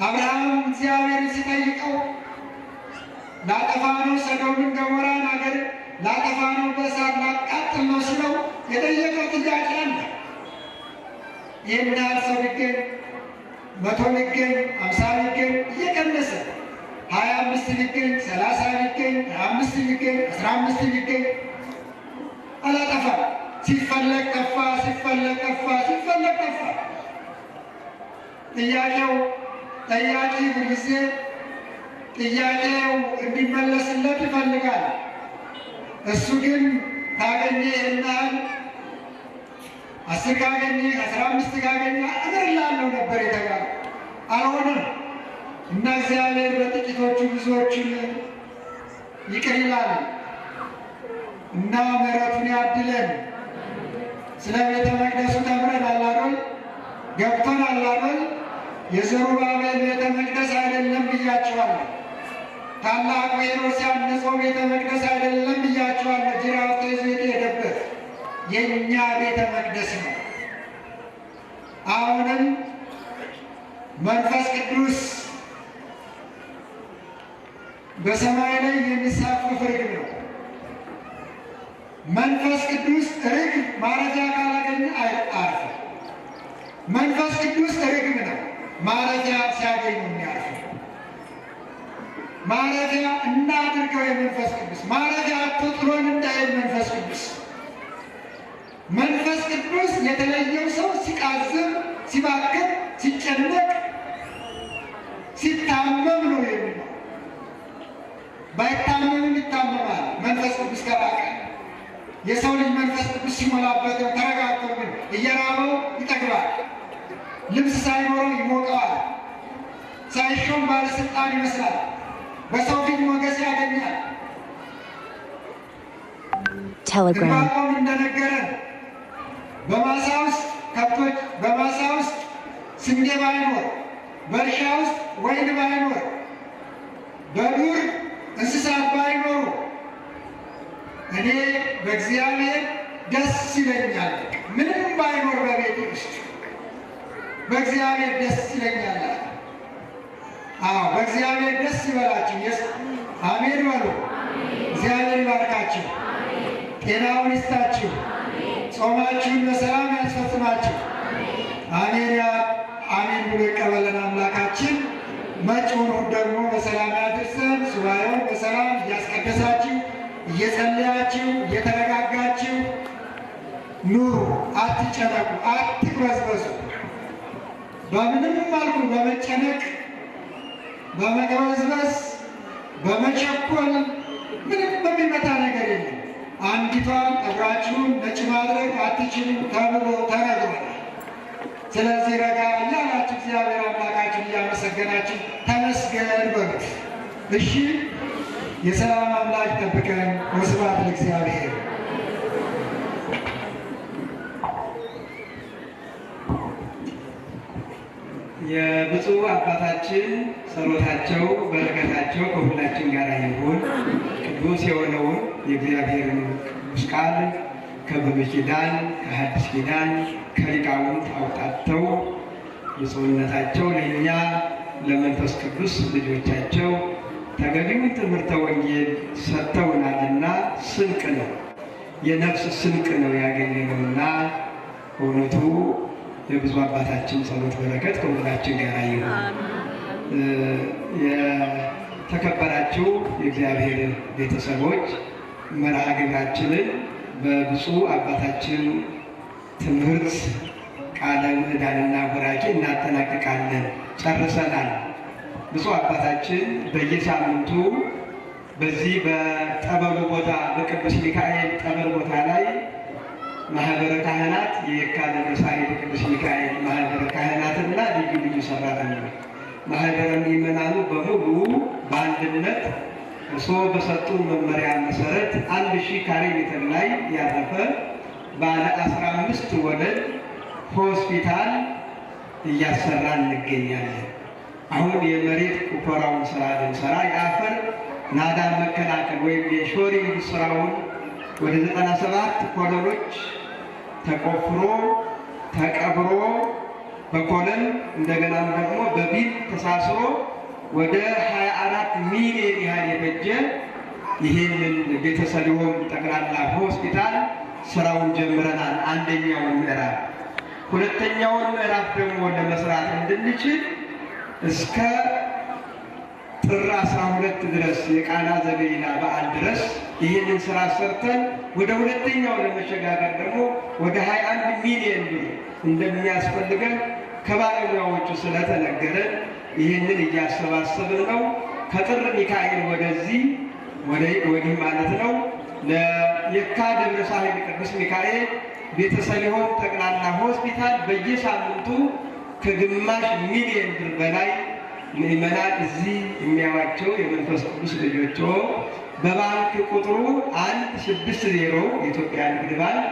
አብርሃም እግዚአብሔርን ሲጠይቀው ላጠፋ ነው ሰዶምን ገሞራን አገር ላጠፋ ነው በእሳት ላቃጥል ነው ሲለው የጠየቀው ጥያቄ አለ። ይህን ያህል ሰው ቢገኝ 100 ቢገኝ 50 ቢገኝ እየቀነሰ 25 ቢገኝ 30 ቢገኝ 25 ቢገኝ 15 ቢገኝ አላጠፋም። ሲፈለግ ጠፋ፣ ሲፈለግ ጠፋ፣ ሲፈለግ ጠፋ። ጥያቄው ጠያቂ ሁልጊዜ ጥያቄው እንዲመለስለት ይፈልጋል። እሱ ግን ካገኘ ይህናል 10 ካገኘ 15 ካገኘ እምርላለሁ ነበር የተባለው። አልሆነም እና እግዚአብሔር በጥቂቶቹ ብዙዎችን ይቅር ይላል እና ምሕረቱን ያድለን። ስለ ቤተ መቅደሱ ተምረን አላዶል ገብቶን አላዶል። የዘሩባቤል ቤተ መቅደስ አይደለም ብያቸዋለሁ። ታላቁ ሄሮድስ ያነጸው ቤተ መቅደስ አይደለም ብያቸዋለሁ። ጅራፍ ተይዞ የሄደበት የእኛ ቤተ መቅደስ ነው። አሁንም መንፈስ ቅዱስ በሰማይ ላይ የሚሳፈፍ ርግብ ነው። መንፈስ ቅዱስ ርግብ ማረፊያ ካላገኘ አያርፍም። መንፈስ ቅዱስ ርግብ ነው። ማረፊያ ሲያገኝ ነው የሚያርፈው። ማረፊያ እናድርገው። የመንፈስ ቅዱስ ማረፊያ ጥሎን እንዳይል መንፈስ ቅዱስ የተለየው ሰው ሲቃዝም፣ ሲባክን፣ ሲጨነቅ፣ ሲታመም ነው የሚለው። ባይታመምም ይታመማል። መንፈስ ቅዱስ ከራቀ የሰው ልጅ መንፈስ ቅዱስ ሲሞላበት ተረጋግቶ ግን እየራበው ይጠግባል። ልብስ ሳይኖረው ይሞቀዋል። ሳይሾም ባለስልጣን ይመስላል። በሰው ፊት ሞገስ ያገኛል። ዕንባቆም እንደነገረን በማሳ ውስጥ ከብቶች፣ በማሳ ውስጥ ስንዴ ባይኖር፣ በእርሻ ውስጥ ወይን ባይኖር፣ በዱር እንስሳት ባይኖሩ እኔ በእግዚአብሔር ደስ ይለኛል። ምንም ባይኖር በቤት ውስጥ በእግዚአብሔር ደስ ይለኛል። አዎ በእግዚአብሔር ደስ ይበላችሁ። አሜን በሉ። እግዚአብሔር ይባርካችሁ፣ ጤናውን ይስጣችሁ፣ ጾማችሁን በሰላም ያስፈጽማችሁ። አሜን አሜን ብሎ ይቀበለን አምላካችን። መጪውን እሑድ ደግሞ በሰላም ያድርሰን። ሱባኤውን በሰላም እያስቀደሳችሁ እየጸለያችሁ እየተረጋጋችሁ ኑሩ። አትጨነቁ፣ አትቅበዝበዙ። በምንም መልኩ በመጨነቅ በመቅበዝበዝ በመቸኮል ምንም በሚመጣ ነገር የለም። አንዲቷን ጠጉራችሁን ነጭ ማድረግ አትችሉም ተብሎ ተነግሯል። ስለዚህ ረጋ እያላችሁ እግዚአብሔር አምላካችን እያመሰገናችሁ ተመስገን በሉት። እሺ፣ የሰላም አምላክ ጠብቀን። ወስብሐት ለእግዚአብሔር። የብፁዕ አባታችን ጸሎታቸው በረከታቸው ከሁላችን ጋር ይሁን። ቅዱስ የሆነውን የእግዚአብሔርን ቅዱስ ቃል ከብሉይ ኪዳን ከሐዲስ ኪዳን ከሊቃውንት አውጣተው የሰውነታቸው ለእኛ ለመንፈስ ቅዱስ ልጆቻቸው ተገቢውን ትምህርተ ወንጌል ሰጥተውናልና ስንቅ ነው፣ የነፍስ ስንቅ ነው ያገኘነውና እውነቱ የብዙ አባታችን ጸሎት በረከት ከሁላችን ጋር ይሁን። የተከበራችሁ የእግዚአብሔር ቤተሰቦች መርሃ ግብራችንን በብፁዕ አባታችን ትምህርት ቃለ ምዕዳንና ቡራኬ እናጠናቅቃለን። ጨርሰናል። ብፁዕ አባታችን በየሳምንቱ በዚህ በጠበሉ ቦታ በቅዱስ ሚካኤል ጠበል ቦታ ላይ ማህበረ ካህናት የየካ ደብረ ሳሌም ቅዱስ ሚካኤል ማህበረ ካህናትና ልዩ ልዩ ሰራተኞች ማህበረ ምዕመናኑ በሙሉ በአንድነት እርስዎ በሰጡ መመሪያ መሰረት 1000 ካሬ ሜትር ላይ ያረፈ ባለ 15 ወለል ሆስፒታል እያሰራ እንገኛለን። አሁን የመሬት ቁፈራውን ስራ ልንሰራ የአፈር ናዳ መከላከል ወይም የሾሪንግ ስራውን ወደ 97 ኮለኖች ተቆፍሮ ተቀብሮ በኮለን እንደገናም ደግሞ በቢል ተሳስሮ ወደ 24 ሚሊዮን ያህል የፈጀ ይህንን ቤተሰሊሆም ጠቅላላ ሆስፒታል ስራውን ጀምረናል። አንደኛውን ምዕራፍ፣ ሁለተኛውን ምዕራፍ ደግሞ ለመስራት እንድንችል እስከ ጥር 12 ድረስ የቃና ዘገሊላ በዓል ድረስ ይህንን ስራ ሰርተን ወደ ሁለተኛው ለመሸጋገር ደግሞ ወደ 21 ሚሊዮን ብር እንደሚያስፈልገን ከባለሙያዎቹ ስለተነገረን ይህንን እያሰባሰብን ነው። ከጥር ሚካኤል ወደዚህ ወዲህ ማለት ነው ለየካ ደብረ ሳሌም ቅዱስ ሚካኤል ቤተሰሊሆም ጠቅላላ ሆስፒታል በየሳምንቱ ከግማሽ ሚሊዮን ብር በላይ ምዕመናን እዚህ የሚያዋቸው የመንፈስ ቅዱስ ልጆች በባንክ ቁጥሩ 160 የኢትዮጵያ ንግድ ባንክ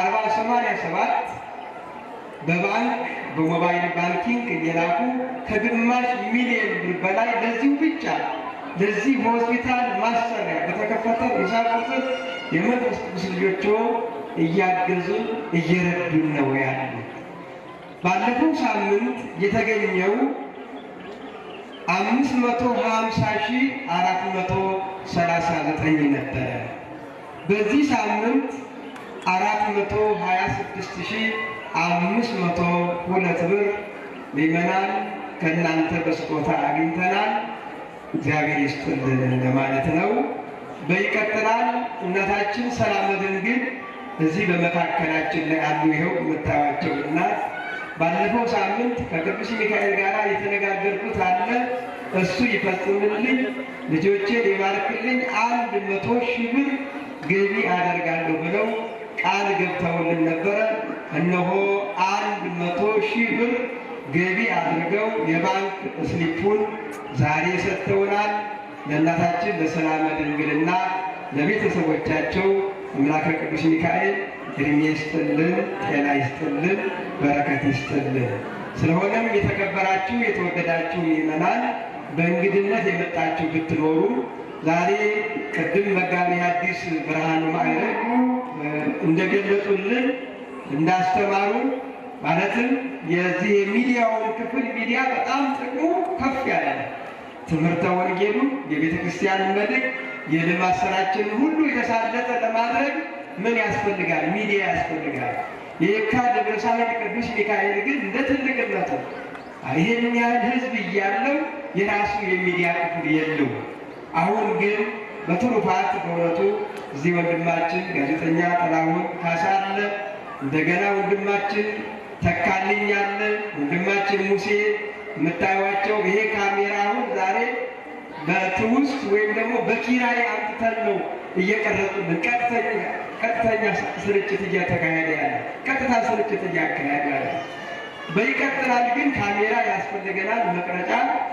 00000364087 በባንክ በሞባይል ባንኪንግ እየላኩ ከግማሽ ሚሊዮን ብር በላይ ለዚሁ ብቻ ለዚህ ሆስፒታል ማሰሪያ በተከፈተ ሂሳብ ቁጥር የመንፈስ ቅዱስ ልጆች እያገዙ እየረዱን ነው ያሉ። ባለፈው ሳምንት የተገኘው 550,439 ነበረ። በዚህ ሳምንት 426,502 ብር ምዕመናን ከእናንተ በስጦታ አግኝተናል። እግዚአብሔር ይስጥልን ለማለት ነው። በይቀጥላል እናታችን ሰላመ ድንግል እዚህ በመካከላችን ላይ ያሉ ይኸው የምታዩአቸው እናት ባለፈው ሳምንት ከቅዱስ ሚካኤል ጋር የተነጋገርኩት አለ እሱ ይፈጽምልኝ፣ ልጆቼን ይባርክልኝ፣ 100,000 ብር ገቢ አደርጋለሁ ብለው ቃል ገብተውልን ነበረ። እነሆ 100,000 ብር ገቢ አድርገው የባንክ ስሊፑን ዛሬ ሰጥተውናል። ለእናታችን ለሰላመ ድንግልና ለቤተሰቦቻቸው አምላከ ቅዱስ ሚካኤል እድሜ ይስጥልን፣ ጤና ይስጥልን፣ በረከት ይስጥልን። ስለሆነም የተከበራችሁ የተወደዳችሁ ምእመናን በእንግድነት የመጣችሁ ብትኖሩ ዛሬ ቅድም መጋቤ ሐዲስ ብርሃኑ ማዕረግ እንደገለጹልን እንዳስተማሩ ማለትም የዚህ የሚዲያውን ክፍል ሚዲያ በጣም ጥቅሙ ከፍ ያለ ትምህርተ ወንጌሉ የቤተ ክርስቲያን መልእክት የልማት ስራችንን ሁሉ የተሳለጠ ለማድረግ ምን ያስፈልጋል? ሚዲያ ያስፈልጋል። የየካ ደብረ ሳህል ቅዱስ ሚካኤል ግን እንደ ትልቅነቱ ይህን ያህል ሕዝብ እያለው የራሱ የሚዲያ ክፍል የለው። አሁን ግን በትሩፋት በእውነቱ እዚህ ወንድማችን ጋዜጠኛ ጥላሁን ካሳ አለ፣ እንደገና ወንድማችን ተካልኝ አለ፣ ወንድማችን ሙሴ የምታዩዋቸው። ይሄ ካሜራ አሁን ዛሬ በትውስት ወይም ደግሞ በኪራይ አምጥተን ነው እየቀረጹልን ቀጥተኛ ስርጭት እያተካሄደ ያለ ቀጥታ ስርጭት እያካሄደ ያለ። በይቀጥላል ግን ካሜራ ያስፈልገናል፣ መቅረጫ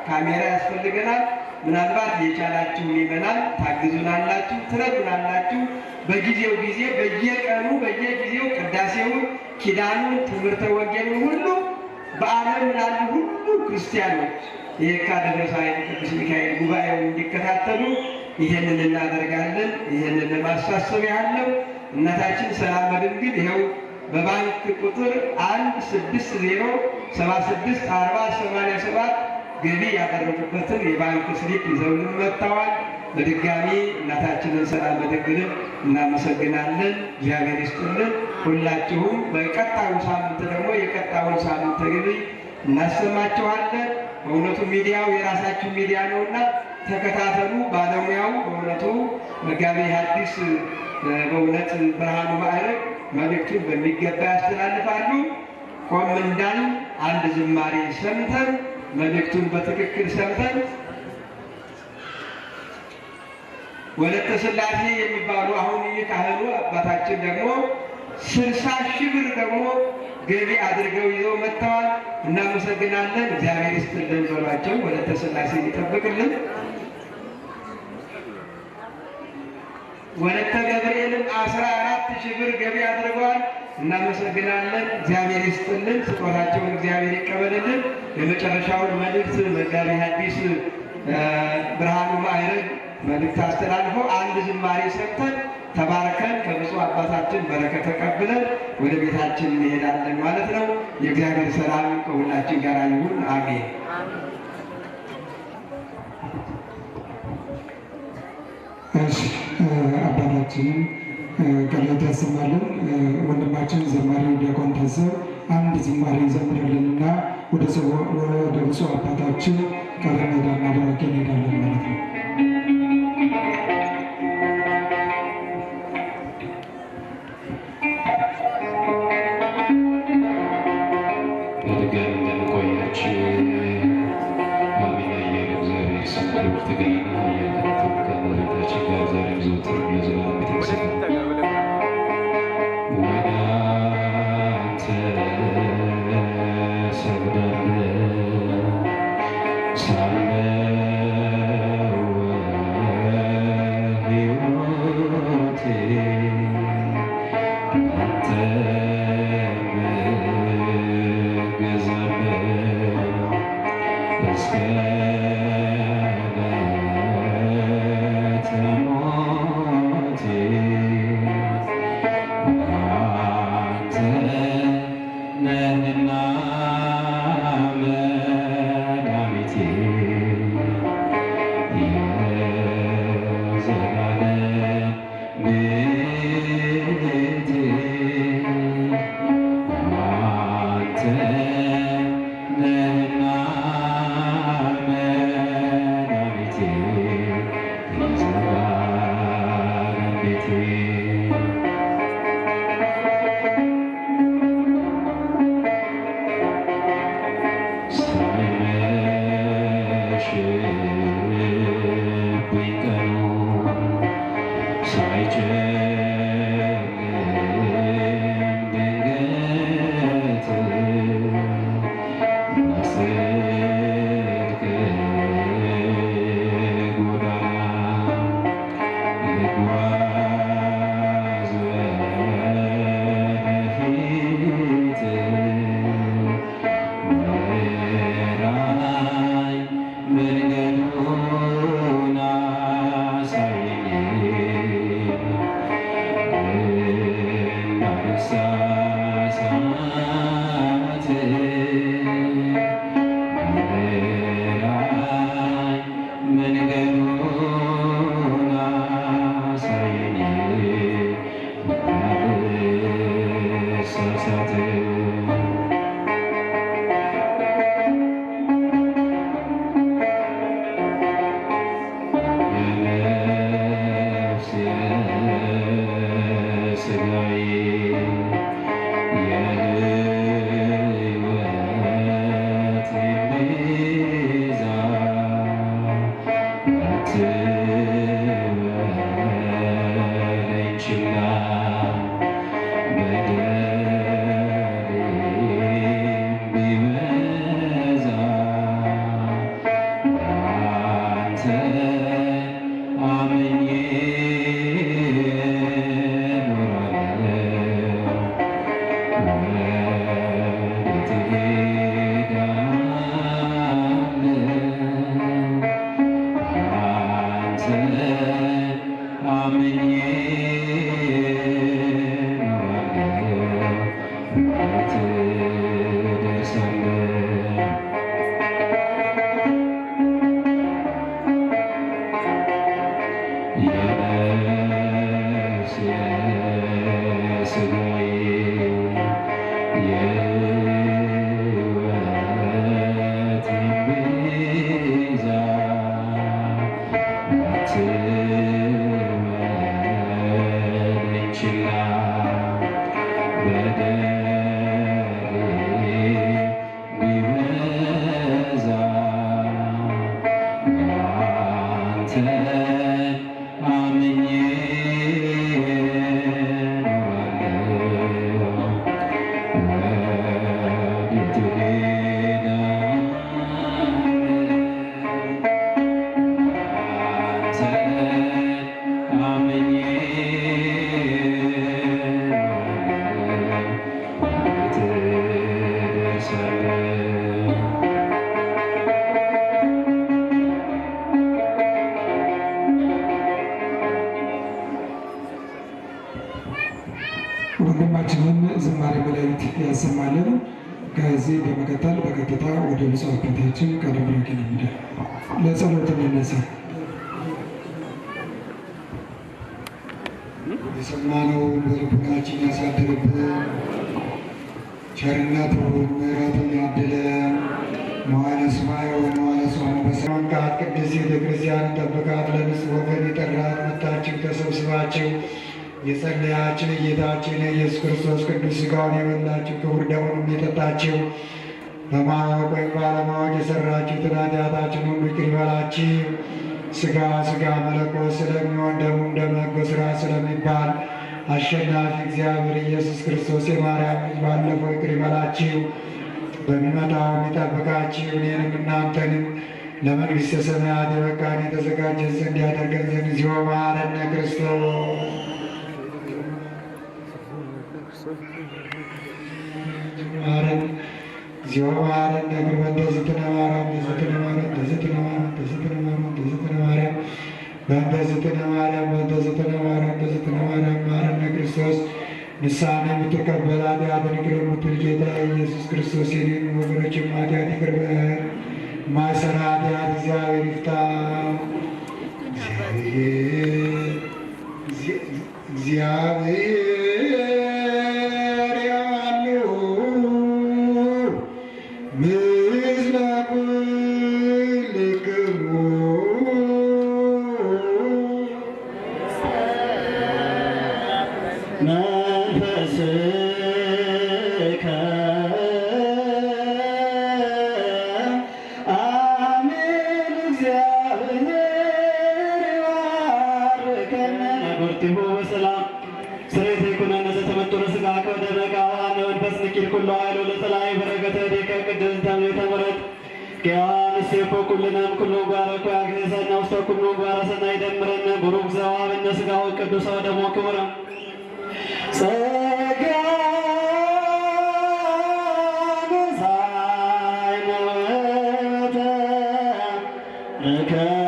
ካሜራ ያስፈልገናል። ምናልባት የቻላችሁ ይመናል ታግዙናላችሁ፣ ትረዱናላችሁ። በጊዜው ጊዜ በየቀኑ በየጊዜው ቅዳሴውን፣ ኪዳኑን፣ ትምህርተ ወንጌሉን ሁሉ በዓለም ላሉ ሁሉ ክርስቲያኖች የየካ ደብረ ሳህል ቅዱስ ሚካኤል ጉባኤውን እንዲከታተሉ ይህንን እናደርጋለን። ይህንን ለማሳሰብ ያለው እናታችን ሰላመ ድንግል ይኸው በባንክ ቁጥር 160764087 ገቢ ያደረጉበትን የባንክ ስሊፕ ይዘውልን መጥተዋል። በድጋሚ እናታችንን ሰላመ ድንግልን እናመሰግናለን። እግዚአብሔር ይስጥልን። ሁላችሁም በቀጣዩ ሳምንት ደግሞ የቀጣዩን ሳምንት ገቢ እናሰማችኋለን። በእውነቱ ሚዲያው የራሳችሁ ሚዲያ ነውና ተከታተሉ። ባለሙያው በእውነቱ መጋቤ ሐዲስ በእውነት ብርሃኑ ማዕረግ መልእክቱን በሚገባ ያስተላልፋሉ። ቆም እንዳል አንድ ዝማሬ ሰምተን መልእክቱን በትክክል ሰምተን ወለተ ሥላሴ የሚባሉ አሁን ካህኑ አባታችን ደግሞ 60,000 ብር ደግሞ ገቢ አድርገው ይዘው መጥተዋል። እናመሰግናለን። እግዚአብሔር ይስጥልን በሏቸው። ወለተ ሥላሴ ይጠብቅልን። ወለተ ገብርኤልም 14,000 ብር ገቢ አድርገዋል። እናመሰግናለን። እግዚአብሔር ይስጥልን። ስጦታቸውን እግዚአብሔር ይቀበልልን። የመጨረሻውን መልእክት መጋቤ ሐዲስ ብርሃኑ ማዕረግ መልእክት አስተላልፈው አንድ ዝማሬ ሰጥተን ተባርከን ከብፁዕ አባታችን በረከት ተቀብለን ወደ ቤታችን እንሄዳለን ማለት ነው። የእግዚአብሔር ሰላም ከሁላችን ጋር ይሁን። አሜን። እሺ አባታችንን ቃልዎት ያሰማልን። ወንድማችን ዘማሪው ዲያቆን ታዘብ አንድ ዝማሬ ይዘምርልንና ወደ ብፁዕ አባታችን ቃለ ምዕዳንና ቡራኬ እንሄዳለን ማለት ነው። ወንድማችንን ዝማሬ መላእክት ያሰማልን። ከዚህ በመቀጠል በቀጥታ ወደ ብፁዕ አባታችን ቃለ ቡራኬ ነው የሚሄደው። ለጸሎት እንነሳ። የሰማነውን በልቡናችን ያሳድርብን። ቸርነቱን ምሕረቱን ያድለን። መዋዕለ ሰማይ ወመዋዕለ ጾም በሰማንቃት ቅድስት ቤተ ክርስቲያን ጠብቃት። ለንጹሕ ወገን የጠራት መጥታችሁ ተሰብስባችሁ የጸለያችሁ የጌታችን የኢየሱስ ክርስቶስ ቅዱስ ሥጋውን የበላችሁ ክቡር ደሙንም የጠጣችሁ በማወቅ ወይም ባለማወቅ የሠራችሁትን ኃጢአታችሁን ሁሉ ይቅር ይበላችሁ። ሥጋ ሥጋ መለኮት ስለሚሆን ደሙም ደመ ሥርዓት ስለሚባል አሸናፊ እግዚአብሔር ኢየሱስ ክርስቶስ የማርያም ልጅ ባለፈው ይቅር ይበላችሁ፣ በሚመጣው ይጠብቃችሁ። እኔንም እናንተንም ለመንግሥተ ሰማያት የበቃን የተዘጋጀን ዘንድ ያደርገን ዘንድ እግዚኦ መሐረነ ክርስቶስ ማረን። እግዚኦ መሐረነ በእንተዝትነ ማርያም በዝትነ ማርያም በዝትነ ማርያም በዝትነ ማርያም በዝትነ ማርያም በእንተዝትነ ማርያም በእንተዝትነ ማርያም በዝትነ ማርያም መሐረነ ክርስቶስ። ንስሐን የምትቀበል ኃጢአትን ይቅር የምትል ጌታ ኢየሱስ ክርስቶስ የኔን ወገኖችም ኃጢአት ይቅር በል። ማይሰራ ኃጢአት እግዚአብሔር ይፍታ። እግዚአብሔር ምስለ ኩልክሙ መንፈስከ አሜን። እግዚአብሔር ይባርከነ ነብርቲሁ በሰላም ስሬት ይኩነነ ዘተመጦረ ሥጋከ ወደመከ መንፈስ ንኪር ኩሎ ኃይሎ ለጸላይ በረከተ ዴከ ቅድስት እምኔተ ምሕረት ከያን ሴፎ ኩልነም ኩሎ ጓረኮ ያግዘሰና ውስተ ኩሎ ጓረሰና ይደምረነ ቡሩክ ዘዋብነ ሥጋው ቅዱስ ወደሞ ክቡረ ጸጋ ነሳይነ ረከብነ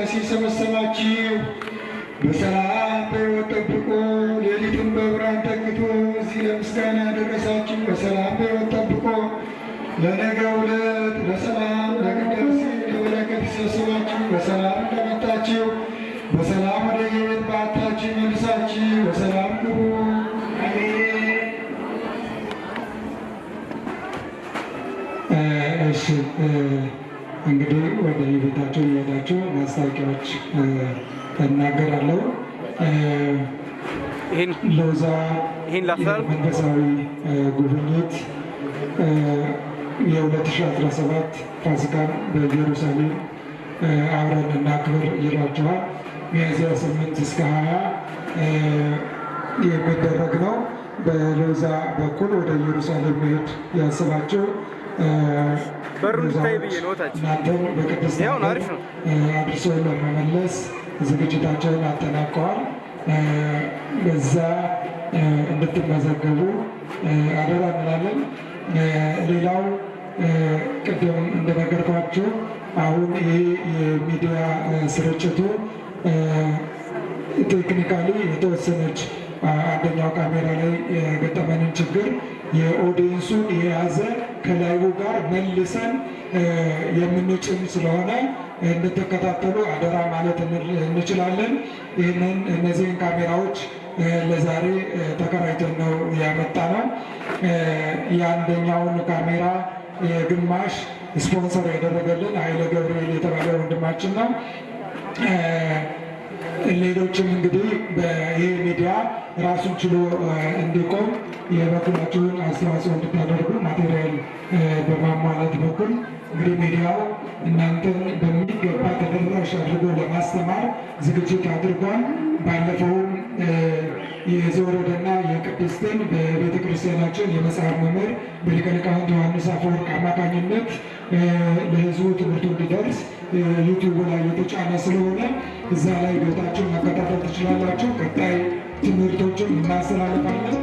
ቅዳሴ ሰበሰባችሁ። በሰላም በሕይወት ጠብቆ ሌሊቱን በብርሃን ተግቶ እዚህ ለምስጋና ያደረሳችሁ በሰላም በሕይወት ጠብቆ ለነገው ዕለት በሰላም ለቅዳሴ ለበረከት ሲሰበስባችሁ በሰላም እንደመጣችሁ በሰላም ወደ የቤት በዓታችሁ መልሳችሁ በሰላም ግቡ። እሺ እንግዲህ ወደ ቤታቸው እየሄዳችሁ ማስታወቂያዎች እናገራለሁ። ሎዛ መንፈሳዊ ጉብኝት የ2017 ፋሲካን በኢየሩሳሌም አብረን እናክብር ይላችኋል። ሚያዝያ 8 እስከ 20 የሚደረግ ነው። በሎዛ በኩል ወደ ኢየሩሳሌም መሄድ ያስባችሁ እናንተም በቅድስት አድርሶ ለመመለስ ዝግጅታቸውን አጠናቀዋል። በዛ እንድትመዘገቡ አደራ እንላለን። ሌላው ቅድም እንደነገርኳችሁ አሁን ይሄ የሚዲያ ስርጭቱ ቴክኒካሊ የተወሰነች አንደኛው ካሜራ ላይ የገጠመንን ችግር የኦዲየንሱን የያዘ ከላይቡ ጋር መልሰን የምንጭን ስለሆነ እንድትከታተሉ አደራ ማለት እንችላለን። እነዚህን ካሜራዎች ለዛሬ ተከራይተን ነው ያመጣ ነው። የአንደኛውን ካሜራ የግማሽ ስፖንሰር ያደረገልን ኃይለ ገብርኤል የተባለ ወንድማችን ነው። ሌሎችም እንግዲህ ይህ ሚዲያ ራሱን ችሎ እንዲቆም የበኩላችሁን አስተዋጽኦ እንድታደርጉ ማቴሪያል በማሟላት በኩል እንግዲህ ሚዲያው እናንተን በሚገባ ተደራሽ አድርጎ ለማስተማር ዝግጅት አድርጓል። ባለፈውም የዘወረደና የቅድስትን በቤተ ክርስቲያናችን የመጽሐፍ መምህር በሊቀ ሊቃውንት ዮሐንስ አፈወርቅ አማካኝነት ለሕዝቡ ትምህርቱ እንዲደርስ ዩቲዩብ ላይ የተጫነ ስለሆነ እዛ ላይ ገብታችሁ መከታተል ትችላላችሁ። ቀጣይ ትምህርቶችን እናስተላልፋለን።